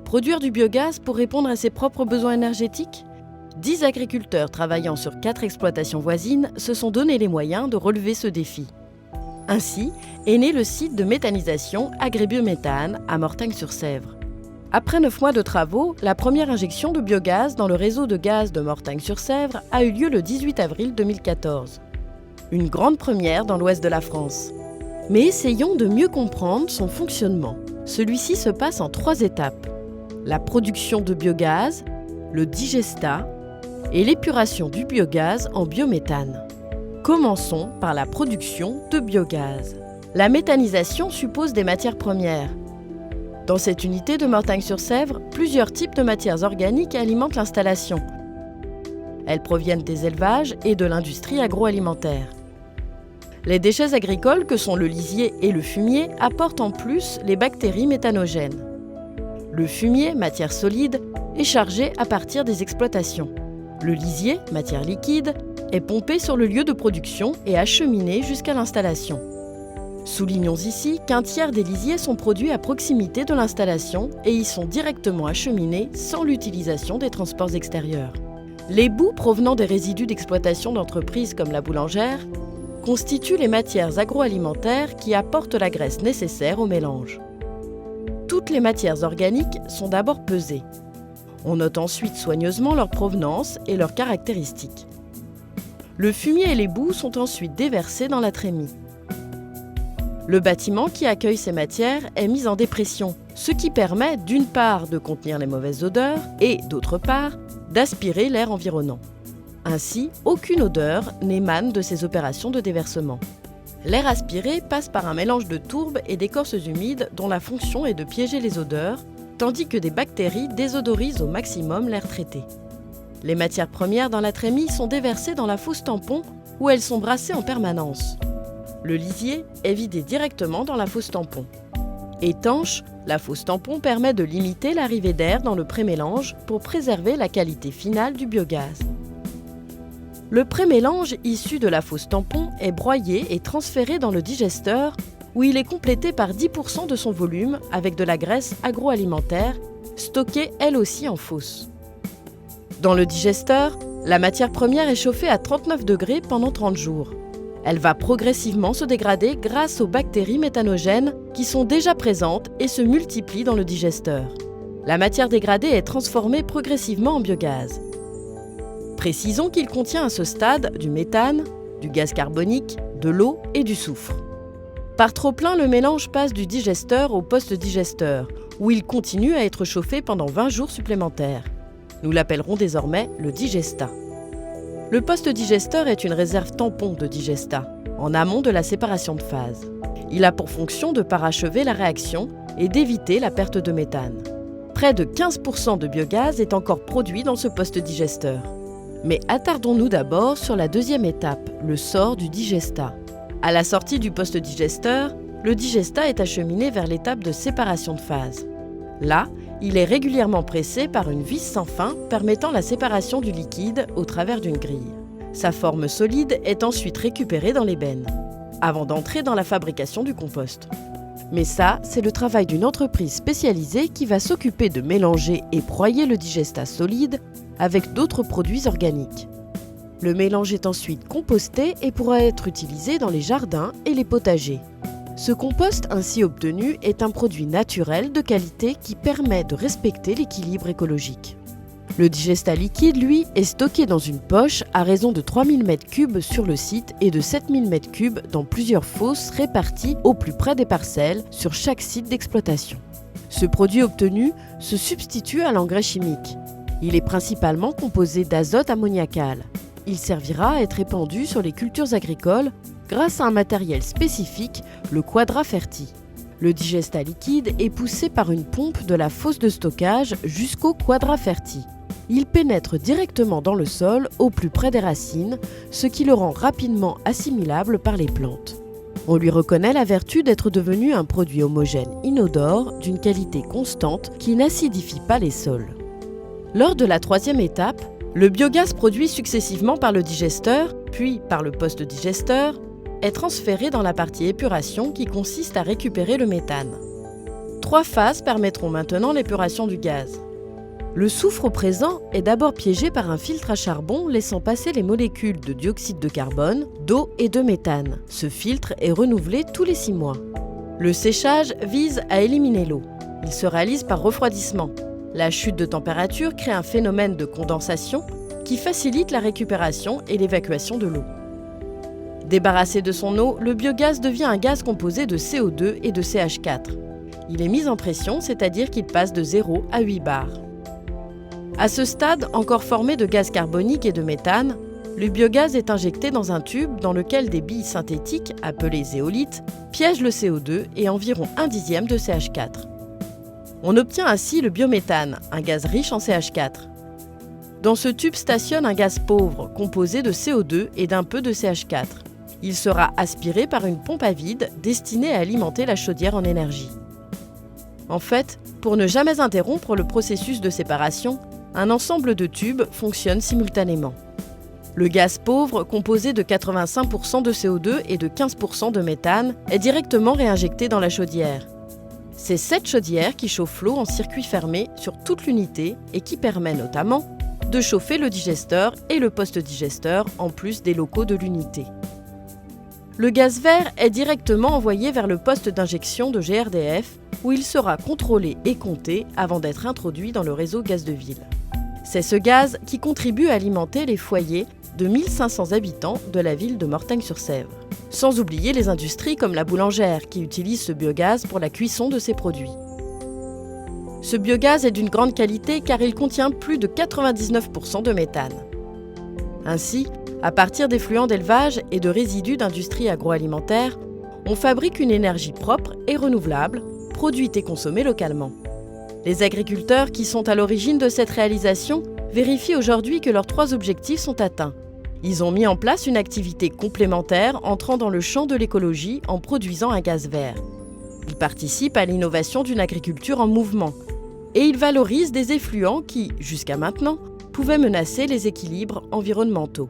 Produire du biogaz pour répondre à ses propres besoins énergétiques ? 10 agriculteurs travaillant sur 4 exploitations voisines se sont donné les moyens de relever ce défi. Ainsi est né le site de méthanisation Agribiométhane à Mortagne-sur-Sèvre. Après 9 mois de travaux, la première injection de biogaz dans le réseau de gaz de Mortagne-sur-Sèvre a eu lieu le 18 avril 2014. Une grande première dans l'ouest de la France. Mais essayons de mieux comprendre son fonctionnement. Celui-ci se passe en 3 étapes. La production de biogaz, le digestat et l'épuration du biogaz en biométhane. Commençons par la production de biogaz. La méthanisation suppose des matières premières. Dans cette unité de Mortagne-sur-Sèvre, plusieurs types de matières organiques alimentent l'installation. Elles proviennent des élevages et de l'industrie agroalimentaire. Les déchets agricoles que sont le lisier et le fumier apportent en plus les bactéries méthanogènes. Le fumier, matière solide, est chargé à partir des exploitations. Le lisier, matière liquide, est pompé sur le lieu de production et acheminé jusqu'à l'installation. Soulignons ici qu'un tiers des lisiers sont produits à proximité de l'installation et y sont directement acheminés sans l'utilisation des transports extérieurs. Les boues provenant des résidus d'exploitation d'entreprises comme la boulangère constituent les matières agroalimentaires qui apportent la graisse nécessaire au mélange. Toutes les matières organiques sont d'abord pesées. On note ensuite soigneusement leur provenance et leurs caractéristiques. Le fumier et les boues sont ensuite déversés dans la trémie. Le bâtiment qui accueille ces matières est mis en dépression, ce qui permet d'une part de contenir les mauvaises odeurs et d'autre part d'aspirer l'air environnant. Ainsi, aucune odeur n'émane de ces opérations de déversement. L'air aspiré passe par un mélange de tourbe et d'écorces humides dont la fonction est de piéger les odeurs, tandis que des bactéries désodorisent au maximum l'air traité. Les matières premières dans la trémie sont déversées dans la fosse tampon où elles sont brassées en permanence. Le lisier est vidé directement dans la fosse tampon. Étanche, la fosse tampon permet de limiter l'arrivée d'air dans le prémélange pour préserver la qualité finale du biogaz. Le prémélange issu de la fosse tampon est broyé et transféré dans le digesteur où il est complété par 10% de son volume avec de la graisse agroalimentaire, stockée elle aussi en fosse. Dans le digesteur, la matière première est chauffée à 39 degrés pendant 30 jours. Elle va progressivement se dégrader grâce aux bactéries méthanogènes qui sont déjà présentes et se multiplient dans le digesteur. La matière dégradée est transformée progressivement en biogaz. Précisons qu'il contient à ce stade du méthane, du gaz carbonique, de l'eau et du soufre. Par trop-plein, le mélange passe du digesteur au post-digesteur, où il continue à être chauffé pendant 20 jours supplémentaires. Nous l'appellerons désormais le digestat. Le post-digesteur est une réserve tampon de digestat, en amont de la séparation de phase. Il a pour fonction de parachever la réaction et d'éviter la perte de méthane. Près de 15% de biogaz est encore produit dans ce post-digesteur. Mais attardons-nous d'abord sur la deuxième étape, le sort du digestat. À la sortie du post-digesteur, le digestat est acheminé vers l'étape de séparation de phase. Là, il est régulièrement pressé par une vis sans fin permettant la séparation du liquide au travers d'une grille. Sa forme solide est ensuite récupérée dans l'ébène, avant d'entrer dans la fabrication du compost. Mais ça, c'est le travail d'une entreprise spécialisée qui va s'occuper de mélanger et broyer le digestat solide avec d'autres produits organiques. Le mélange est ensuite composté et pourra être utilisé dans les jardins et les potagers. Ce compost ainsi obtenu est un produit naturel de qualité qui permet de respecter l'équilibre écologique. Le digestat liquide, lui, est stocké dans une poche à raison de 3000 m3 sur le site et de 7000 m3 dans plusieurs fosses réparties au plus près des parcelles sur chaque site d'exploitation. Ce produit obtenu se substitue à l'engrais chimique. Il est principalement composé d'azote ammoniacal. Il servira à être répandu sur les cultures agricoles grâce à un matériel spécifique, le Quadraferti. Le digestat liquide est poussé par une pompe de la fosse de stockage jusqu'au Quadraferti. Il pénètre directement dans le sol au plus près des racines, ce qui le rend rapidement assimilable par les plantes. On lui reconnaît la vertu d'être devenu un produit homogène inodore d'une qualité constante qui n'acidifie pas les sols. Lors de la troisième étape, le biogaz produit successivement par le digesteur, puis par le post-digesteur, est transféré dans la partie épuration qui consiste à récupérer le méthane. 3 phases permettront maintenant l'épuration du gaz. Le soufre présent est d'abord piégé par un filtre à charbon laissant passer les molécules de dioxyde de carbone, d'eau et de méthane. Ce filtre est renouvelé tous les 6 mois. Le séchage vise à éliminer l'eau. Il se réalise par refroidissement. La chute de température crée un phénomène de condensation qui facilite la récupération et l'évacuation de l'eau. Débarrassé de son eau, le biogaz devient un gaz composé de CO2 et de CH4. Il est mis en pression, c'est-à-dire qu'il passe de 0 à 8 bars. À ce stade, encore formé de gaz carbonique et de méthane, le biogaz est injecté dans un tube dans lequel des billes synthétiques, appelées zéolithes, piègent le CO2 et environ 1/10 de CH4. On obtient ainsi le biométhane, un gaz riche en CH4. Dans ce tube stationne un gaz pauvre, composé de CO2 et d'un peu de CH4. Il sera aspiré par une pompe à vide destinée à alimenter la chaudière en énergie. En fait, pour ne jamais interrompre le processus de séparation, un ensemble de tubes fonctionne simultanément. Le gaz pauvre, composé de 85% de CO2 et de 15% de méthane, est directement réinjecté dans la chaudière. C'est cette chaudière qui chauffe l'eau en circuit fermé sur toute l'unité et qui permet notamment de chauffer le digesteur et le post-digesteur en plus des locaux de l'unité. Le gaz vert est directement envoyé vers le poste d'injection de GRDF où il sera contrôlé et compté avant d'être introduit dans le réseau gaz de ville. C'est ce gaz qui contribue à alimenter les foyers de 1500 habitants de la ville de Mortagne-sur-Sèvre. Sans oublier les industries comme la boulangère qui utilisent ce biogaz pour la cuisson de ses produits. Ce biogaz est d'une grande qualité car il contient plus de 99% de méthane. Ainsi, à partir d'effluents d'élevage et de résidus d'industries agroalimentaires, on fabrique une énergie propre et renouvelable, produite et consommée localement. Les agriculteurs qui sont à l'origine de cette réalisation vérifient aujourd'hui que leurs 3 objectifs sont atteints. Ils ont mis en place une activité complémentaire entrant dans le champ de l'écologie en produisant un gaz vert. Ils participent à l'innovation d'une agriculture en mouvement et ils valorisent des effluents qui, jusqu'à maintenant, pouvaient menacer les équilibres environnementaux.